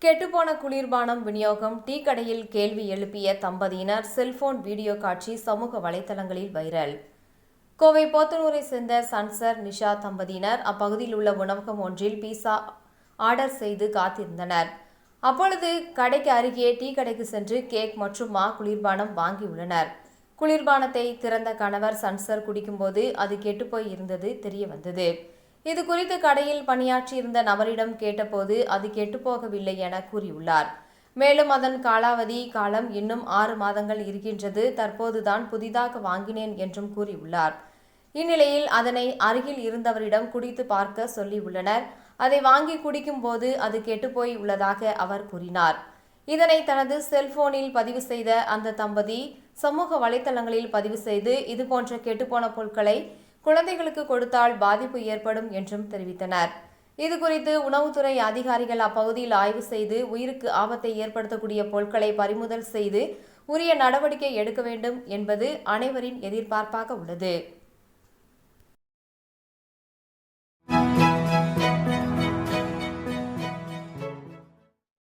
கெட்டுப்போன குளிர்பானம் விநியோகம் டீ கடையில் கேள்வி எழுப்பிய தம்பதியினர் செல்போன் வீடியோ காட்சி சமூக வலைதளங்களில் வைரல். கோவை போத்தனூரை சேர்ந்த சன்சர் நிஷா தம்பதியினர் அப்பகுதியில் உள்ள உணவகம் ஒன்றில் பீஸா ஆர்டர் செய்து காத்திருந்தனர். அப்பொழுது கடைக்கு அருகே டீ கடைக்கு சென்று கேக் மற்றும் குளிர்பானம் வாங்கியுள்ளனர். குளிர்பானத்தை திறந்த கணவர் சன்சர் குடிக்கும்போது அது கெட்டுப்போய் இருந்தது தெரியவந்தது. இது குறித்து கடையில் பணியாற்றியிருந்த நபரிடம் கேட்டபோது அது கெட்டுப்போகவில்லை என கூறியுள்ளார். மேலும் அதன் காலாவதி காலம் இன்னும் 6 மாதங்கள் இருக்கின்றது, தற்போதுதான் புதிதாக வாங்கினேன் என்றும் கூறியுள்ளார். இந்நிலையில் அதனை அருகில் இருந்தவரிடம் குடித்து பார்க்க சொல்லியுள்ளனர். அதை வாங்கி குடிக்கும் போது அது கெட்டுப்போய் உள்ளதாக அவர் கூறினார். இதனை தனது செல்போனில் பதிவு செய்த அந்த தம்பதி சமூக வலைதளங்களில் பதிவு செய்து இதுபோன்ற கெட்டுப்போன பொருட்களை குழந்தைகளுக்கு கொடுத்தால் பாதிப்பு ஏற்படும் என்றும் தெரிவித்தனர். இதுகுறித்து உணவுத்துறை அதிகாரிகள் அப்பகுதியில் ஆய்வு செய்து உயிருக்கு ஆபத்தை ஏற்படுத்தக்கூடிய பொருட்களை பறிமுதல் செய்து உரிய நடவடிக்கை எடுக்க வேண்டும் என்பது அனைவரின் எதிர்பார்ப்பாக உள்ளது.